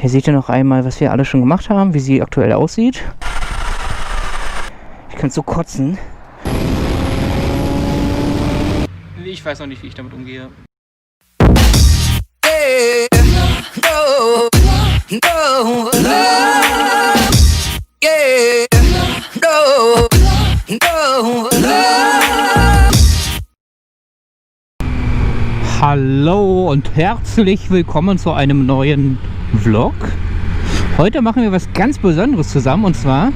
Hier seht ihr noch einmal, was wir alle schon gemacht haben, wie sie aktuell aussieht. Ich kann so kotzen. Ich weiß noch nicht, wie ich damit umgehe. Hallo und herzlich willkommen zu einem neuen Vlog. Heute machen wir was ganz Besonderes zusammen, und zwar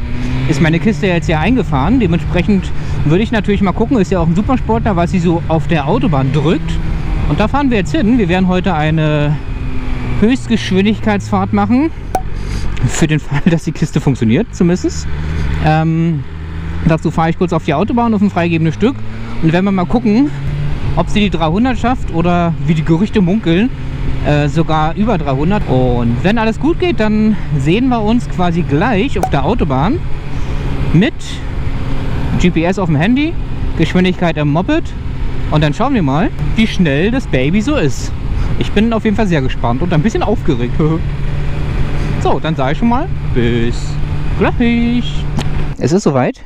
ist meine Kiste jetzt hier eingefahren. Dementsprechend würde ich natürlich mal gucken, ist ja auch ein Supersportler, was sie so auf der Autobahn drückt. Und da fahren wir jetzt hin. Wir werden heute eine Höchstgeschwindigkeitsfahrt machen. Für den Fall, dass die Kiste funktioniert zumindest. Dazu fahre ich kurz auf die Autobahn auf ein freigegebenes Stück. Und werden wir mal gucken, ob sie die 300 schafft oder, wie die Gerüchte munkeln, sogar über 300. Und wenn alles gut geht, dann sehen wir uns quasi gleich auf der Autobahn mit GPS auf dem Handy, Geschwindigkeit im Moped, und dann schauen wir mal, wie schnell das Baby so ist. Ich bin auf jeden Fall sehr gespannt und ein bisschen aufgeregt. So, dann sage ich schon mal, bis gleich. Es ist soweit.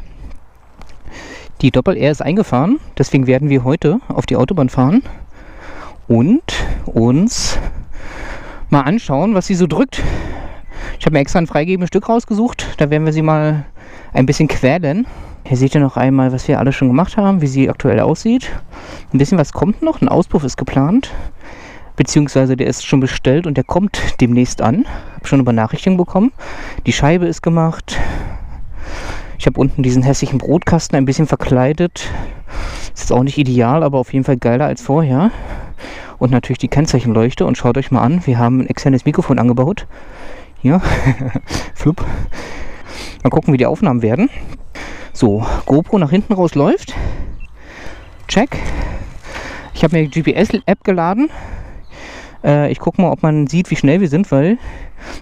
Die Doppel-R ist eingefahren, deswegen werden wir heute auf die Autobahn fahren und uns mal anschauen, was sie so drückt. Ich habe mir extra ein freigegebenes Stück rausgesucht, da werden wir sie mal ein bisschen quälen. Hier seht ihr noch einmal, was wir alle schon gemacht haben, wie sie aktuell aussieht. Ein bisschen was kommt noch, ein Auspuff ist geplant, beziehungsweise der ist schon bestellt und der kommt demnächst an. Ich habe schon eine Benachrichtigung bekommen. Die Scheibe ist gemacht. Ich habe unten diesen hässlichen Brotkasten ein bisschen verkleidet. Ist jetzt auch nicht ideal, aber auf jeden Fall geiler als vorher. Und natürlich die Kennzeichenleuchte. Und schaut euch mal an, wir haben ein externes Mikrofon angebaut. Hier, flupp. Mal gucken, wie die Aufnahmen werden. So, GoPro nach hinten raus läuft. Check. Ich habe mir die GPS-App geladen. Ich gucke mal, ob man sieht, wie schnell wir sind, weil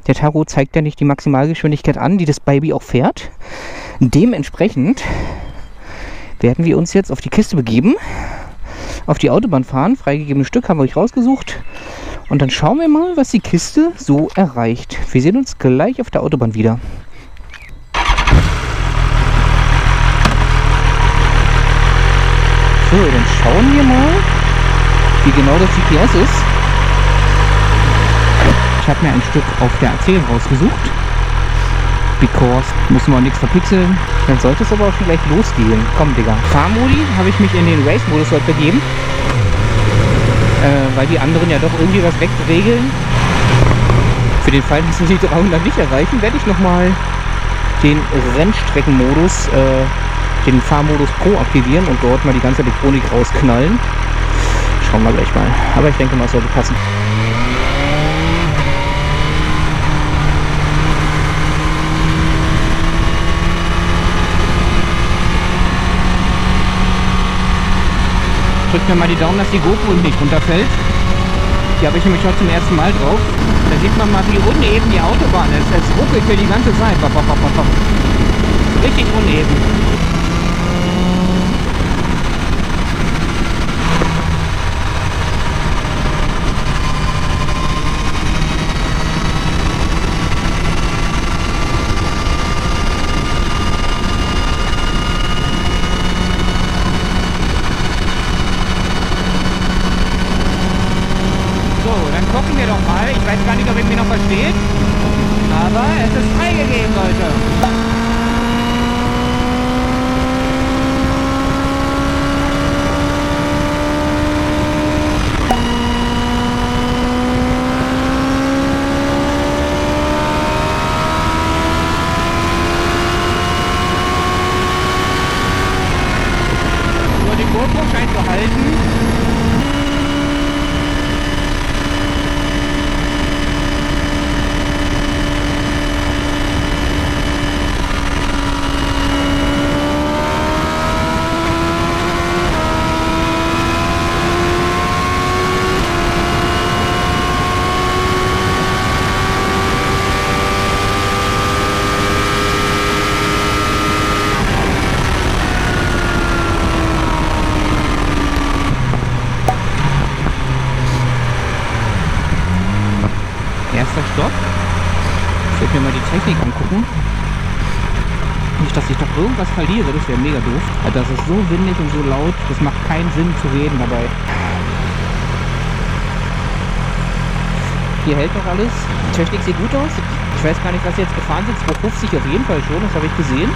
der Tarot zeigt ja nicht die Maximalgeschwindigkeit an, die das Baby auch fährt. Dementsprechend werden wir uns jetzt auf die Kiste begeben, auf die Autobahn fahren. Freigegebenes Stück haben wir euch rausgesucht. Und dann schauen wir mal, was die Kiste so erreicht. Wir sehen uns gleich auf der Autobahn wieder. So, dann schauen wir mal, wie genau das GPS ist. Ich habe mir ein Stück auf der A10 rausgesucht. Because müssen wir auch nichts verpixeln. Dann sollte es aber auch schon gleich losgehen. Komm, Digga. Fahrmodi habe ich mich in den Race-Modus heute begeben. Weil die anderen ja doch irgendwie was wegregeln. Für den Fall, dass wir die 300 nicht erreichen, werde ich nochmal den Rennstreckenmodus, den Fahrmodus Pro aktivieren und dort mal die ganze Elektronik rausknallen. Schauen wir gleich mal. Aber ich denke mal, es sollte passen. Drückt mir mal die Daumen, dass die GoPro nicht runterfällt. Die habe ich nämlich heute zum ersten Mal drauf. Da sieht man mal, wie uneben die Autobahn ist. Es ruckelt hier die ganze Zeit. Richtig uneben. Gucken wir doch mal. Ich weiß gar nicht, ob ihr mich noch versteht. Aber es ist freigegeben, Leute. Nur die GoPro scheint zu halten. Ich werde mir mal die Technik angucken. Nicht, dass ich doch irgendwas verliere, das wäre mega doof. Also das ist so windig und so laut, das macht keinen Sinn zu reden dabei. Hier hält noch alles. Die Technik sieht gut aus. Ich weiß gar nicht, was jetzt gefahren sind. 250 auf jeden Fall schon, das habe ich gesehen.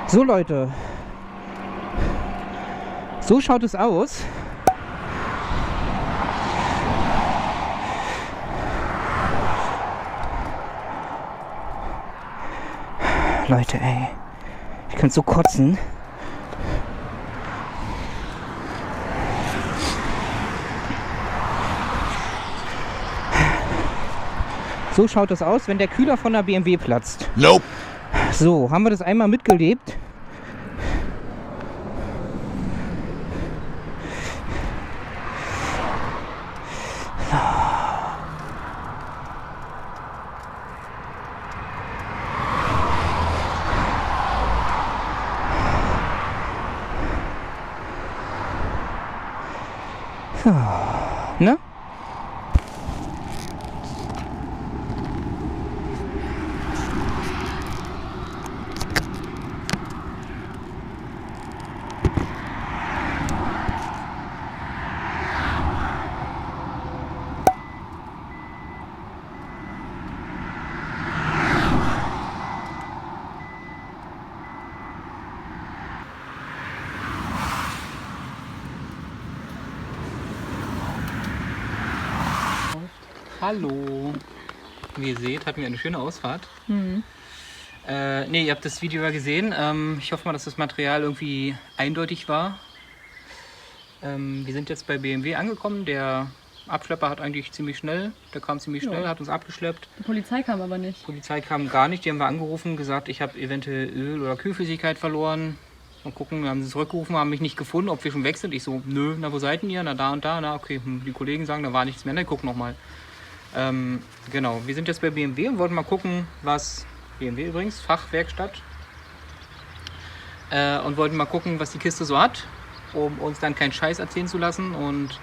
So Leute, so schaut es aus. Leute, ey, ich könnte so kotzen. So schaut es aus, wenn der Kühler von der BMW platzt. Nope. So, haben wir das einmal mitgelebt. So, ne? Hallo. Wie ihr seht, hatten wir eine schöne Ausfahrt. Ihr habt das Video ja gesehen. Ich hoffe mal, dass das Material irgendwie eindeutig war. Wir sind jetzt bei BMW angekommen. Der Abschlepper hat eigentlich ziemlich schnell, hat uns abgeschleppt. Die Polizei kam aber nicht. Die Polizei kam gar nicht. Die haben wir angerufen, gesagt, ich habe eventuell Öl- oder Kühlflüssigkeit verloren. Mal gucken, wir haben sie zurückgerufen, haben mich nicht gefunden, ob wir schon weg sind. Ich so, nö, na wo seid ihr? Na da und da, na okay. Die Kollegen sagen, da war nichts mehr, na guck nochmal. Genau, wir sind jetzt bei BMW und wollten mal gucken, was BMW übrigens, Fachwerkstatt, und wollten mal gucken, was die Kiste so hat, um uns dann keinen Scheiß erzählen zu lassen. Und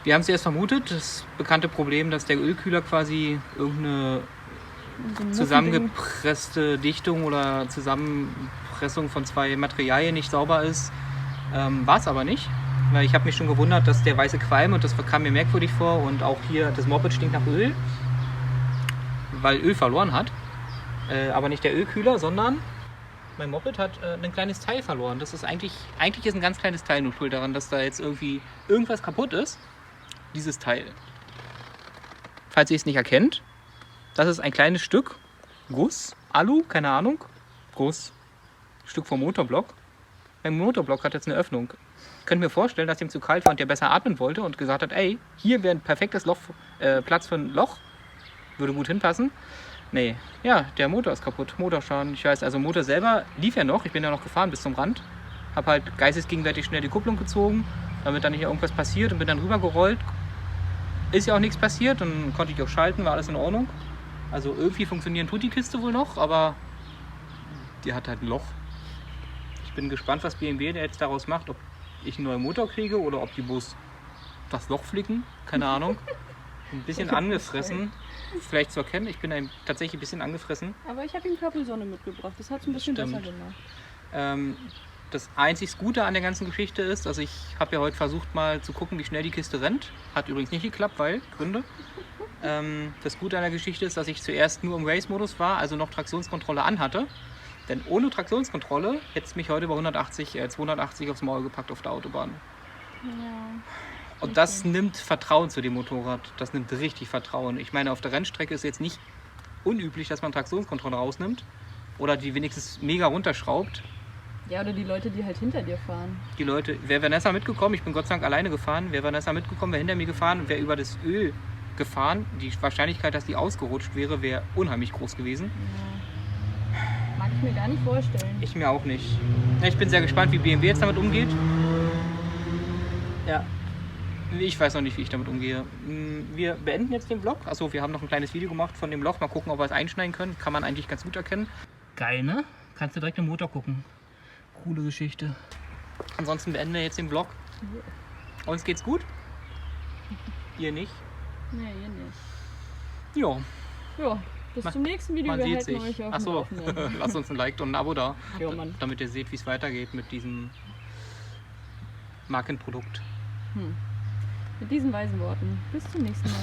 wir haben es erst vermutet, das bekannte Problem, dass der Ölkühler quasi irgendeine zusammengepresste Dichtung oder Zusammenpressung von zwei Materialien nicht sauber ist, war es aber nicht. Weil ich habe mich schon gewundert, dass der weiße Qualm, und das kam mir merkwürdig vor, und auch hier das Moped stinkt nach Öl, weil Öl verloren hat. Aber nicht der Ölkühler, sondern mein Moped hat ein kleines Teil verloren. Das ist eigentlich ist ein ganz kleines Teil nur schuld daran, dass da jetzt irgendwie irgendwas kaputt ist. Dieses Teil. Falls ihr es nicht erkennt, das ist ein kleines Stück Guss, Alu, keine Ahnung, Guss, Stück vom Motorblock. Mein Motorblock hat jetzt eine Öffnung. Ich könnte mir vorstellen, dass ihm zu kalt war und der besser atmen wollte und gesagt hat, ey, hier wäre ein perfektes Loch, Platz für ein Loch, würde gut hinpassen. Nee, ja, der Motor ist kaputt, Motorschaden. Ich weiß, also Motor selber lief ja noch, ich bin ja noch gefahren bis zum Rand. Habe halt geistesgegenwärtig schnell die Kupplung gezogen, damit dann nicht irgendwas passiert, und bin dann rübergerollt. Ist ja auch nichts passiert, dann konnte ich auch schalten, war alles in Ordnung. Also irgendwie funktionieren tut die Kiste wohl noch, aber die hat halt ein Loch. Ich bin gespannt, was BMW jetzt daraus macht, ob ich einen neuen Motor kriege oder ob die bloß das Loch flicken, keine Ahnung. Ein bisschen angefressen, vielleicht zu erkennen. Ich bin tatsächlich ein bisschen angefressen. Aber ich habe ihm Capri-Sonne mitgebracht, das hat es ein bisschen besser gemacht. Das einzig Gute an der ganzen Geschichte ist, also ich habe ja heute versucht mal zu gucken, wie schnell die Kiste rennt. Hat übrigens nicht geklappt, weil Gründe. Das Gute an der Geschichte ist, dass ich zuerst nur im Race-Modus war, also noch Traktionskontrolle anhatte. Denn ohne Traktionskontrolle hätte es mich heute bei 280 aufs Maul gepackt auf der Autobahn. Ja. Und das nimmt Vertrauen zu dem Motorrad. Das nimmt richtig Vertrauen. Ich meine, auf der Rennstrecke ist jetzt nicht unüblich, dass man Traktionskontrolle rausnimmt oder die wenigstens mega runterschraubt. Ja, oder die Leute, die halt hinter dir fahren. Die Leute, wäre Vanessa mitgekommen, ich bin Gott sei Dank alleine gefahren, wäre Vanessa mitgekommen, wäre hinter mir gefahren und wäre über das Öl gefahren, die Wahrscheinlichkeit, dass die ausgerutscht wäre, wäre unheimlich groß gewesen. Ja. Mag ich mir gar nicht vorstellen. Ich mir auch nicht. Ich bin sehr gespannt, wie BMW jetzt damit umgeht. Ja. Ich weiß noch nicht, wie ich damit umgehe. Wir beenden jetzt den Vlog. Achso, wir haben noch ein kleines Video gemacht von dem Loch. Mal gucken, ob wir es einschneiden können. Kann man eigentlich ganz gut erkennen. Geil, ne? Kannst du direkt im Motor gucken. Coole Geschichte. Ansonsten beenden wir jetzt den Vlog. Uns geht's gut? Ihr nicht? Nee, ihr nicht. Ja. Ja, bis zum nächsten Video. Man Wir sieht halten sich. euch auf dem Achso, Laufenden. lasst uns ein Like und ein Abo da, Ja, Mann. damit ihr seht, wie es weitergeht mit diesem Markenprodukt. Mit diesen weisen Worten. Bis zum nächsten Mal.